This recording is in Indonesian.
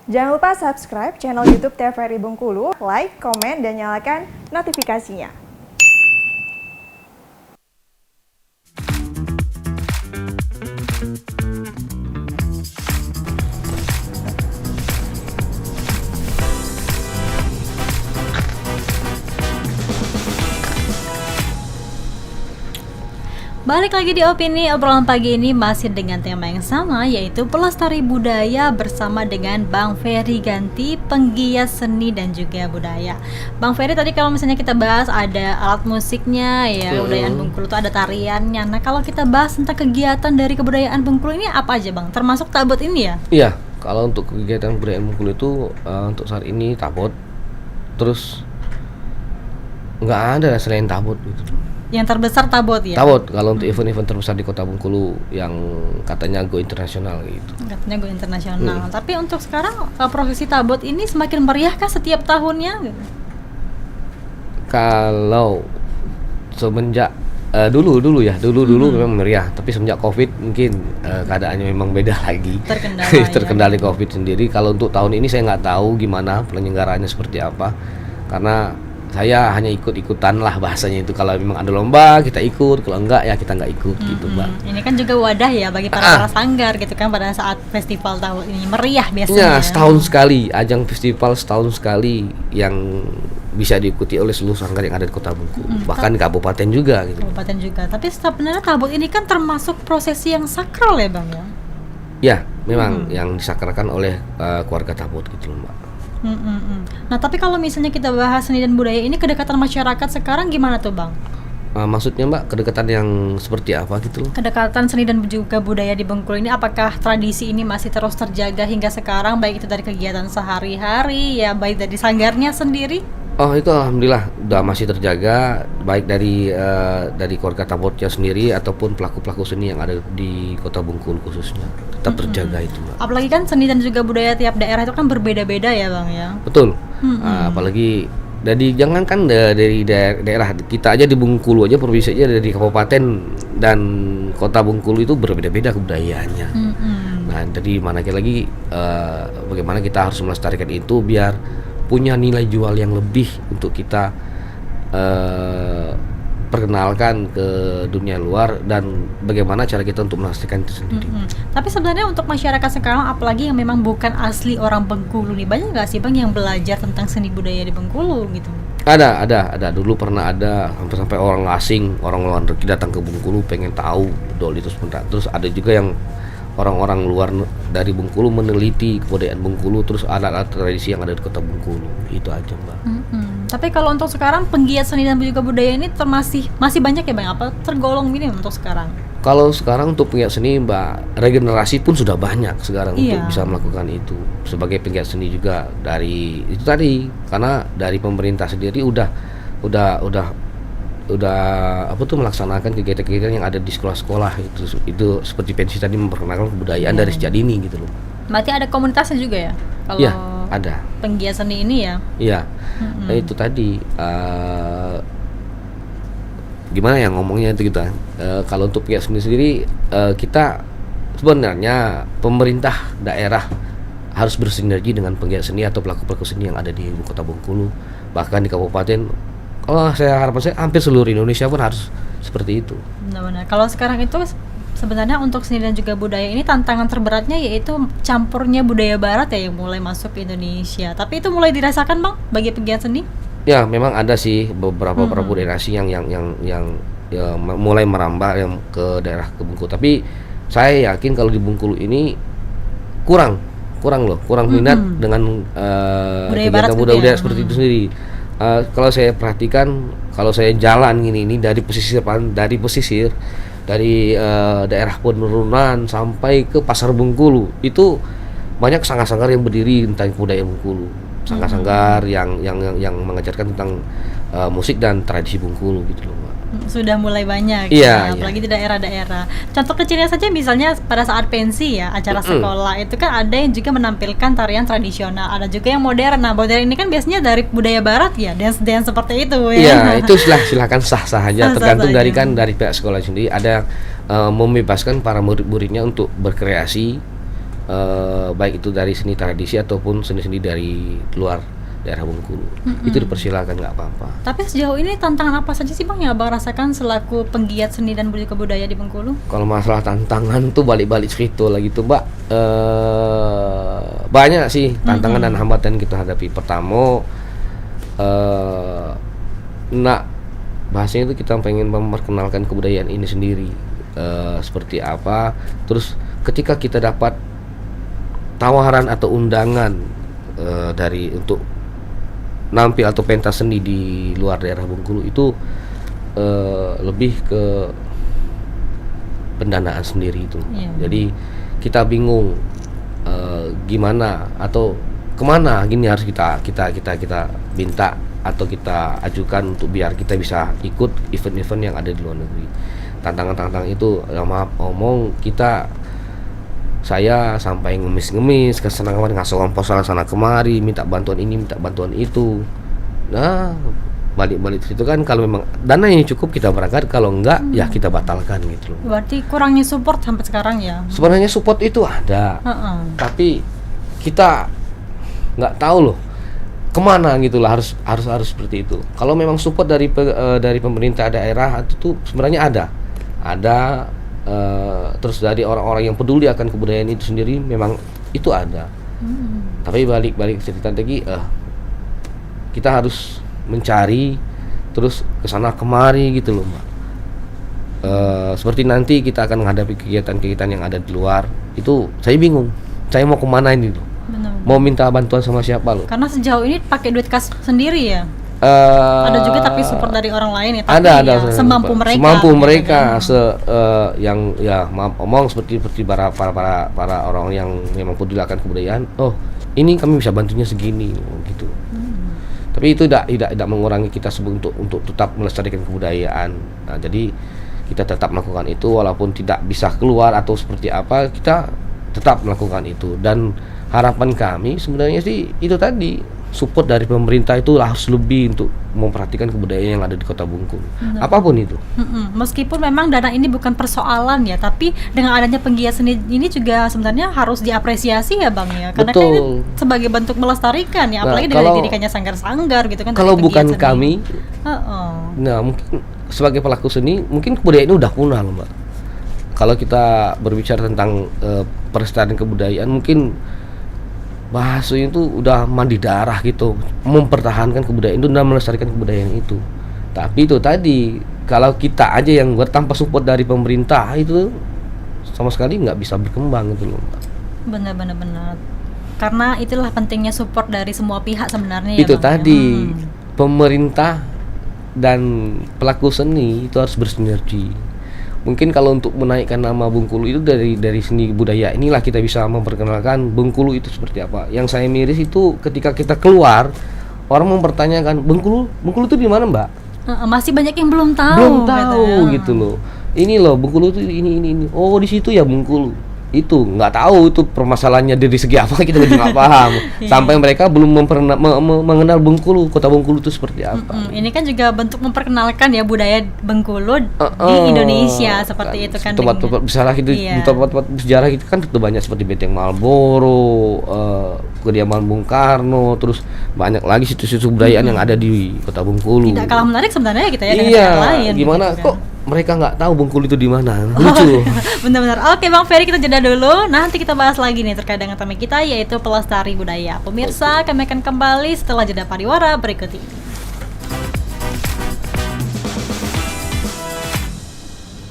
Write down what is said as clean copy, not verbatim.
Jangan lupa subscribe channel YouTube TVRI Bengkulu, like, komen, dan nyalakan notifikasinya. Balik lagi di Opini, obrolan pagi ini masih dengan tema yang sama, yaitu pelestari budaya bersama dengan Bang Ferry Ganti, penggiat seni dan juga budaya. Bang Ferry, tadi kalau misalnya kita bahas ada alat musiknya ya, kebudayaan Bengkulu itu ada tariannya. Nah, kalau kita bahas tentang kegiatan dari kebudayaan Bengkulu ini apa aja Bang? Termasuk tabot ini ya? Iya, kalau untuk kegiatan kebudayaan Bengkulu itu untuk saat ini tabot, terus nggak ada selain tabot gitu. Yang terbesar tabot ya? Tabot kalau untuk event-event terbesar di Kota Bengkulu yang katanya go internasional gitu. Katanya go internasional. Tapi untuk sekarang prosesi tabot ini semakin meriah kah setiap tahunnya? Kalau semenjak dulu memang meriah, tapi semenjak Covid mungkin keadaannya memang beda lagi. Terkendali ya. Covid sendiri. Kalau untuk tahun ini saya nggak tahu gimana penyelenggaraannya seperti apa, karena saya hanya ikut-ikutan lah bahasanya itu. Kalau memang ada lomba kita ikut, kalau enggak ya kita nggak ikut gitu Mbak. Ini kan juga wadah ya bagi para sanggar gitu kan pada saat festival tahun ini meriah biasanya. Ya, setahun sekali, ajang festival setahun sekali yang bisa diikuti oleh seluruh sanggar yang ada di Kota Bengkulu, bahkan di kabupaten juga gitu. Kabupaten juga. Tapi sebenarnya tabot ini kan termasuk prosesi yang sakral ya Bang ya? Ya, memang yang disakralkan oleh keluarga tabot gitu loh Mbak. Nah, tapi kalau misalnya kita bahas seni dan budaya ini, kedekatan masyarakat sekarang gimana tuh Bang? Maksudnya Mbak, kedekatan yang seperti apa gitu loh? Kedekatan seni dan juga budaya di Bengkulu ini, apakah tradisi ini masih terus terjaga hingga sekarang, baik itu dari kegiatan sehari-hari ya, baik dari sanggarnya sendiri? Oh, itu alhamdulillah udah masih terjaga, baik dari keluarga tabotnya sendiri ataupun pelaku-pelaku seni yang ada di Kota Bengkulu khususnya tetap terjaga itu Mbak. Apalagi kan seni dan juga budaya tiap daerah itu kan berbeda-beda ya Bang ya. Betul. Apalagi jangankan dari daerah kita aja di Bengkulu aja, provinsi aja, dari kabupaten dan Kota Bengkulu itu berbeda-beda kebudayaannya. Nah, dari mana lagi bagaimana kita harus melestarikan itu biar punya nilai jual yang lebih untuk kita perkenalkan ke dunia luar, dan bagaimana cara kita untuk melestarikan itu sendiri. Tapi sebenarnya untuk masyarakat sekarang, apalagi yang memang bukan asli orang Bengkulu nih, banyak nggak sih Bang yang belajar tentang seni budaya di Bengkulu gitu? Ada. Dulu pernah ada sampai orang asing, orang luar negeri datang ke Bengkulu pengen tahu dol itu sebenarnya. Terus ada juga yang orang-orang luar dari Bengkulu meneliti kebudayaan Bengkulu, terus alat-alat tradisi yang ada di Kota Bengkulu. Itu aja Mbak. Tapi kalau untuk sekarang penggiat seni dan juga budaya ini masih banyak ya Bang? Apa tergolong minim untuk sekarang? Kalau sekarang untuk penggiat seni Mbak, regenerasi pun sudah banyak sekarang untuk bisa melakukan itu. Sebagai penggiat seni juga dari itu tadi, karena dari pemerintah sendiri udah melaksanakan kegiatan-kegiatan yang ada di sekolah-sekolah itu seperti pensi tadi, memperkenalkan kebudayaan dari sejak dini gitu loh. Berarti ada komunitasnya juga ya? Kalau ya, ada. Penggiat seni ini ya? Iya. Nah, itu tadi gimana ya ngomongnya itu kita. Kalau untuk penggiat seni sendiri, kita sebenarnya pemerintah daerah harus bersinergi dengan penggiat seni atau pelaku-pelaku seni yang ada di Kota Bengkulu, bahkan di kabupaten. Harapan saya hampir seluruh Indonesia pun harus seperti itu. Benar-benar. Kalau sekarang itu sebenarnya untuk seni dan juga budaya ini tantangan terberatnya yaitu campurnya budaya barat ya yang mulai masuk ke Indonesia. Tapi itu mulai dirasakan Bang bagi penggiat seni? Ya, memang ada sih beberapa budaya asing yang mulai merambah yang ke daerah ke Bengkulu. Tapi saya yakin kalau di Bengkulu ini kurang minat dengan kegiatan budaya seperti itu sendiri. Kalau saya perhatikan, kalau saya jalan ini dari pesisir dari daerah penurunan sampai ke pasar Bengkulu, itu banyak sanggar-sanggar yang berdiri tentang kebudayaan Bengkulu, sanggar-sanggar yang mengajarkan tentang musik dan tradisi Bengkulu gitu loh Mbak. Sudah mulai banyak apalagi di daerah-daerah. Contoh kecilnya saja misalnya pada saat pensi ya, acara sekolah itu kan ada yang juga menampilkan tarian tradisional, ada juga yang modern. Nah, modern ini kan biasanya dari budaya barat ya, dance seperti itu ya. Iya, itu silahkan sah-sah aja, tergantung dari pihak sekolah sendiri. Ada membebaskan para murid-muridnya untuk berkreasi baik itu dari seni tradisi ataupun seni-seni dari luar daerah Bengkulu. Itu dipersilakan, nggak apa-apa. Tapi sejauh ini tantangan apa saja sih Bang yang Abang rasakan selaku penggiat seni dan budaya di Bengkulu? Kalau masalah tantangan tuh balik-balik cerita lagi tuh Mbak, banyak sih tantangan dan hambatan kita hadapi. Pertama, bahasanya itu kita pengen memperkenalkan kebudayaan ini sendiri, seperti apa. Terus ketika kita dapat tawaran atau undangan dari untuk nampil atau pentas seni di luar daerah Bengkulu, itu lebih ke pendanaan sendiri itu. Jadi kita bingung gimana atau kemana gini harus kita minta atau kita ajukan untuk biar kita bisa ikut event-event yang ada di luar negeri. Tantangan-tantangan itu, maaf omong, saya sampai ngemis ke sana kemari, ngasih ongkos sana kemari, minta bantuan ini, minta bantuan itu. Nah, balik itu kan, kalau memang dana yang cukup kita berangkat, kalau enggak ya kita batalkan gitu loh. Berarti kurangnya support sampai sekarang ya? Sebenarnya support itu ada, tapi kita nggak tahu loh kemana gitu lah, harus seperti itu. Kalau memang support dari pemerintah daerah itu tuh sebenarnya ada. Terus dari orang-orang yang peduli akan kebudayaan itu sendiri memang itu ada. Tapi balik cerita tadi, kita harus mencari terus kesana kemari gitu loh Mbak. Seperti nanti kita akan menghadapi kegiatan-kegiatan yang ada di luar, itu saya bingung, saya mau kemana ini loh. Mau minta bantuan sama siapa loh? Karena sejauh ini pakai duit kas sendiri ya. Ada juga tapi support dari orang lain ya, tapi ada semampu mereka. Semampu mereka, yang ya maaf omong seperti para orang yang memang peduli akan kebudayaan. Oh, ini kami bisa bantunya segini gitu. Tapi itu tidak mengurangi kita untuk tetap melestarikan kebudayaan. Nah, jadi kita tetap melakukan itu walaupun tidak bisa keluar atau seperti apa, kita tetap melakukan itu. Dan harapan kami sebenarnya sih itu tadi, support dari pemerintah itu harus lebih untuk memperhatikan kebudayaan yang ada di Kota Bengkulu. Apapun itu. Meskipun memang dana ini bukan persoalan ya, tapi dengan adanya penggiat seni ini juga sebenarnya harus diapresiasi ya Bang ya. Karena kan ini sebagai bentuk melestarikan ya, apalagi dengan didirikannya sanggar-sanggar gitu kan. Kalau bukan kami, nah mungkin sebagai pelaku seni, mungkin kebudayaan ini udah punah loh Mbak. Kalau kita berbicara tentang pelestarian kebudayaan, mungkin bahasanya itu udah mandi darah gitu, mempertahankan kebudayaan itu dan melestarikan kebudayaan itu. Tapi itu tadi, kalau kita aja yang buat tanpa support dari pemerintah, itu sama sekali nggak bisa berkembang gitu loh. Benar. Karena itulah pentingnya support dari semua pihak sebenarnya. Itu ya, tadi, pemerintah dan pelaku seni itu harus bersinergi. Mungkin kalau untuk menaikkan nama Bengkulu itu dari seni budaya inilah kita bisa memperkenalkan Bengkulu itu seperti apa. Yang saya miris itu ketika kita keluar, orang mempertanyakan Bengkulu itu di mana Mbak? Masih banyak yang belum tahu. Belum tahu gitu loh. Ini loh Bengkulu itu ini. Oh di situ ya Bengkulu. Itu nggak tahu itu permasalahannya dari segi apa, kita juga nggak paham. Sampai mereka belum mengenal Bengkulu, Kota Bengkulu itu seperti apa. Ini kan juga bentuk memperkenalkan ya budaya Bengkulu di Indonesia seperti itu kan. Tempat-tempat sejarah itu, tempat-tempat sejarah itu kan tentu banyak seperti Benteng Marlboro, kediaman Bung Karno, terus banyak lagi situs-situs kebudayaan yang ada di Kota Bengkulu. Tidak kalah menarik sebenarnya kita ya dengan yang lain. Gimana gitu, kok mereka nggak tahu Bengkulu itu di mana? Lucu. Benar-benar. Oke Bang Ferry, kita jeda dulu. Nanti kita bahas lagi nih terkait dengan tema kita, yaitu pelestari budaya. Pemirsa, kami akan kembali setelah jeda pariwara berikut ini.